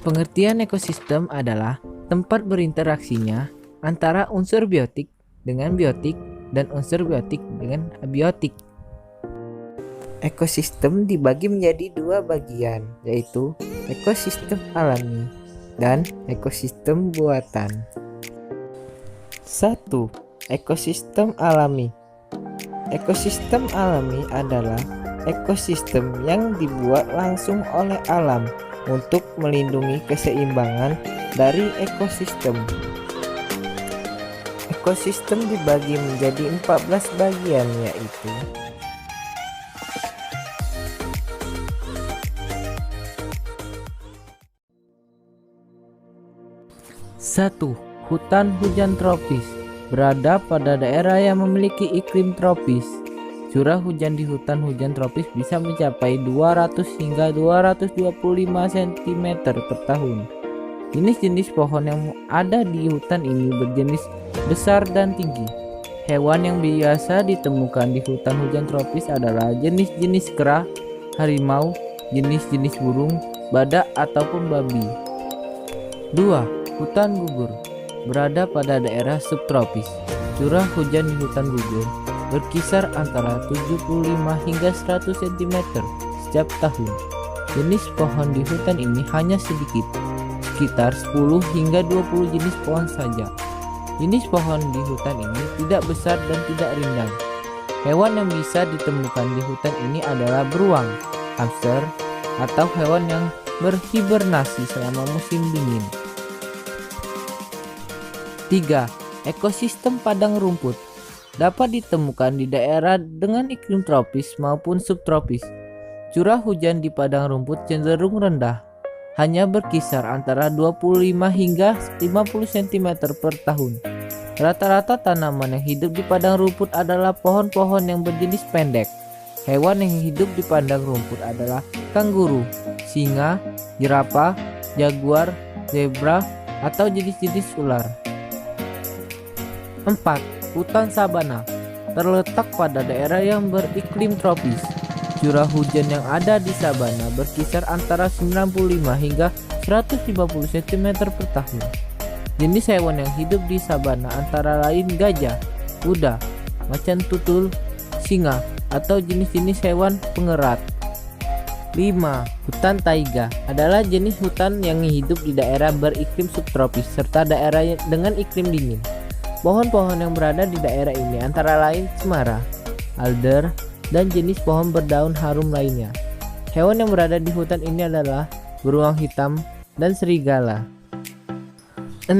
Pengertian ekosistem adalah tempat berinteraksinya antara unsur biotik dengan biotik dan unsur biotik dengan abiotik. Ekosistem dibagi menjadi dua bagian, yaitu ekosistem alami dan ekosistem buatan. 1. Ekosistem alami. Ekosistem alami adalah ekosistem yang dibuat langsung oleh alam untuk melindungi keseimbangan dari ekosistem. Ekosistem dibagi menjadi 14 bagian, yaitu 1. Hutan hujan tropis berada pada daerah yang memiliki iklim tropis. Curah hujan di hutan hujan tropis bisa mencapai 200 hingga 225 cm per tahun. Jenis-jenis pohon yang ada di hutan ini berjenis besar dan tinggi. Hewan yang biasa ditemukan di hutan hujan tropis adalah jenis-jenis kera, harimau, jenis-jenis burung, badak ataupun babi. 2. Hutan gugur berada pada daerah subtropis. Curah hujan di hutan gugur berkisar antara 75 hingga 100 cm setiap tahun. Jenis pohon di hutan ini hanya sedikit, sekitar 10 hingga 20 jenis pohon saja. Jenis pohon di hutan ini tidak besar dan tidak rindang. Hewan yang bisa ditemukan di hutan ini adalah beruang, hamster, atau hewan yang berhibernasi selama musim dingin. 3. Ekosistem padang rumput dapat ditemukan di daerah dengan iklim tropis maupun subtropis. Curah hujan di padang rumput cenderung rendah, hanya berkisar antara 25 hingga 50 cm per tahun. Rata-rata tanaman yang hidup di padang rumput adalah pohon-pohon yang berjenis pendek. Hewan yang hidup di padang rumput adalah kanguru, singa, jerapah, jaguar, zebra, atau jenis-jenis ular. 4. Hutan sabana terletak pada daerah yang beriklim tropis. Curah hujan yang ada di sabana berkisar antara 95 hingga 150 cm per tahun. Jenis hewan yang hidup di sabana antara lain gajah, kuda, macan tutul, singa, atau jenis-jenis hewan pengerat. 5. Hutan taiga adalah jenis hutan yang hidup di daerah beriklim subtropis serta daerah dengan iklim dingin. Pohon-pohon yang berada di daerah ini antara lain cemara, alder, dan jenis pohon berdaun harum lainnya. Hewan yang berada di hutan ini adalah beruang hitam dan serigala. 6.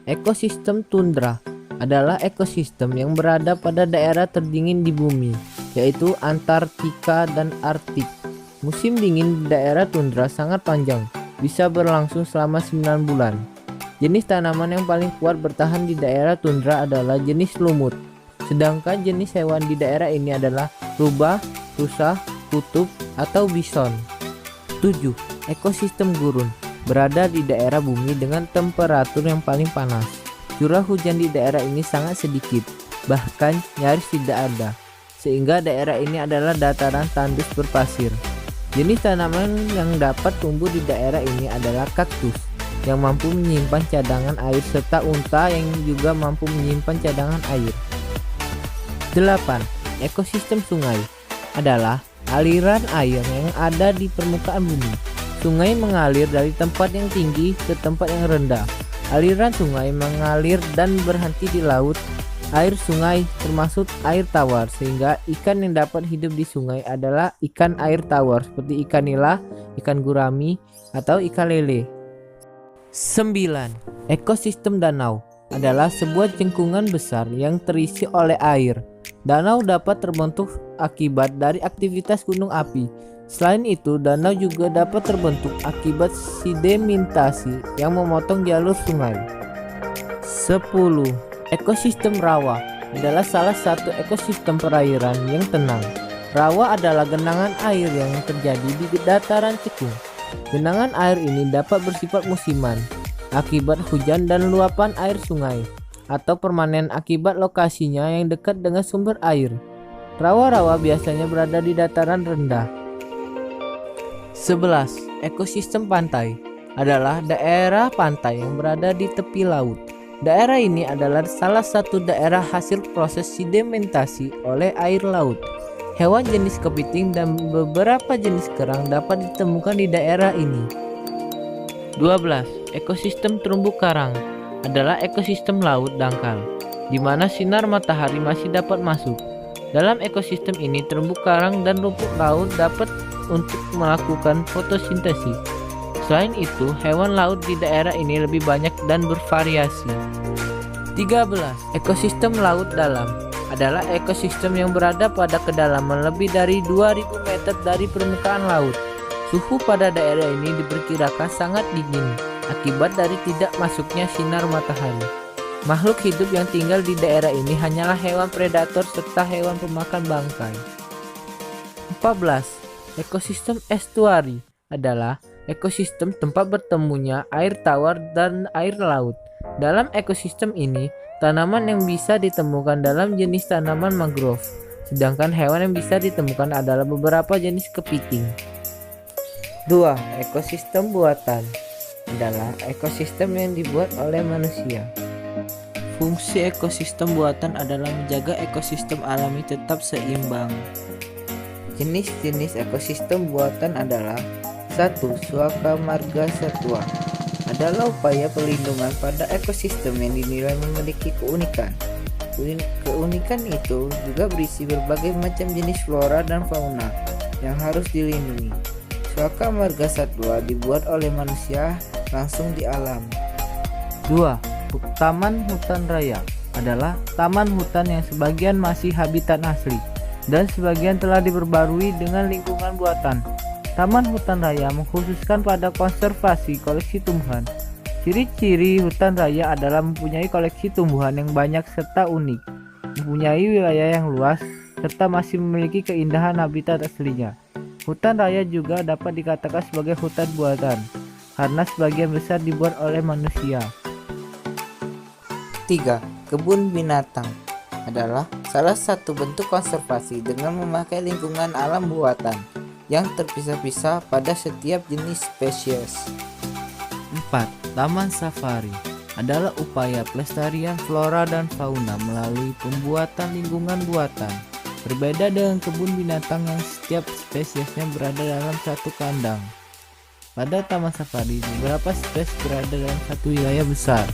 Ekosistem tundra adalah ekosistem yang berada pada daerah terdingin di bumi, yaitu Antartika dan Arktik. Musim dingin di daerah tundra sangat panjang, bisa berlangsung selama 9 bulan. Jenis tanaman yang paling kuat bertahan di daerah tundra adalah jenis lumut. Sedangkan jenis hewan di daerah ini adalah rubah, rusa, kutub, atau bison. 7. Ekosistem gurun berada di daerah bumi dengan temperatur yang paling panas. Curah hujan di daerah ini sangat sedikit, bahkan nyaris tidak ada, sehingga daerah ini adalah dataran tandus berpasir. Jenis tanaman yang dapat tumbuh di daerah ini adalah kaktus, yang mampu menyimpan cadangan air, serta unta yang juga mampu menyimpan cadangan air. 8. Ekosistem sungai adalah aliran air yang ada di permukaan bumi. Sungai mengalir dari tempat yang tinggi ke tempat yang rendah. Aliran sungai mengalir dan berhenti di laut. Air sungai termasuk air tawar, sehingga ikan yang dapat hidup di sungai adalah ikan air tawar seperti ikan nila, ikan gurami, atau ikan lele. 9. Ekosistem danau adalah sebuah cengkungan besar yang terisi oleh air. Danau dapat terbentuk akibat dari aktivitas gunung api. Selain itu, danau juga dapat terbentuk akibat sedimentasi yang memotong jalur sungai. 10. Ekosistem rawa adalah salah satu ekosistem perairan yang tenang. Rawa adalah genangan air yang terjadi di dataran cekung. Genangan air ini dapat bersifat musiman akibat hujan dan luapan air sungai, atau permanen akibat lokasinya yang dekat dengan sumber air. Rawa-rawa biasanya berada di dataran rendah. 11. Ekosistem pantai adalah daerah pantai yang berada di tepi laut. Daerah ini adalah salah satu daerah hasil proses sedimentasi oleh air laut. Hewan jenis kepiting dan beberapa jenis kerang dapat ditemukan di daerah ini. 12. Ekosistem terumbu karang adalah ekosistem laut dangkal, di mana sinar matahari masih dapat masuk. Dalam ekosistem ini, terumbu karang dan rumput laut dapat untuk melakukan fotosintesis. Selain itu, hewan laut di daerah ini lebih banyak dan bervariasi. 13. Ekosistem laut dalam adalah ekosistem yang berada pada kedalaman lebih dari 2000 meter dari permukaan laut. Suhu pada daerah ini diperkirakan sangat dingin akibat dari tidak masuknya sinar matahari. Makhluk hidup yang tinggal di daerah ini hanyalah hewan predator serta hewan pemakan bangkai. 14. Ekosistem estuari adalah ekosistem tempat bertemunya air tawar dan air laut. Dalam ekosistem ini, tanaman yang bisa ditemukan dalam jenis tanaman mangrove, sedangkan hewan yang bisa ditemukan adalah beberapa jenis kepiting. 2. Ekosistem buatan adalah ekosistem yang dibuat oleh manusia. Fungsi ekosistem buatan adalah menjaga ekosistem alami tetap seimbang. Jenis-jenis ekosistem buatan adalah 1. Suaka marga satwa adalah upaya pelindungan pada ekosistem yang dinilai memiliki keunikan. Keunikan itu juga berisi berbagai macam jenis flora dan fauna yang harus dilindungi. Suaka marga satwa dibuat oleh manusia langsung di alam. 2. Taman hutan raya adalah taman hutan yang sebagian masih habitat asli dan sebagian telah diperbarui dengan lingkungan buatan. Taman hutan raya mengkhususkan pada konservasi koleksi tumbuhan. Ciri-ciri hutan raya adalah mempunyai koleksi tumbuhan yang banyak serta unik, mempunyai wilayah yang luas, serta masih memiliki keindahan habitat aslinya. Hutan raya juga dapat dikatakan sebagai hutan buatan, karena sebagian besar dibuat oleh manusia. 3. Kebun binatang adalah salah satu bentuk konservasi dengan memakai lingkungan alam buatan yang terpisah-pisah pada setiap jenis spesies. 4. Taman safari adalah upaya pelestarian flora dan fauna melalui pembuatan lingkungan buatan. Berbeda dengan kebun binatang yang setiap spesiesnya berada dalam satu kandang. Pada taman safari, beberapa spesies berada dalam satu wilayah besar.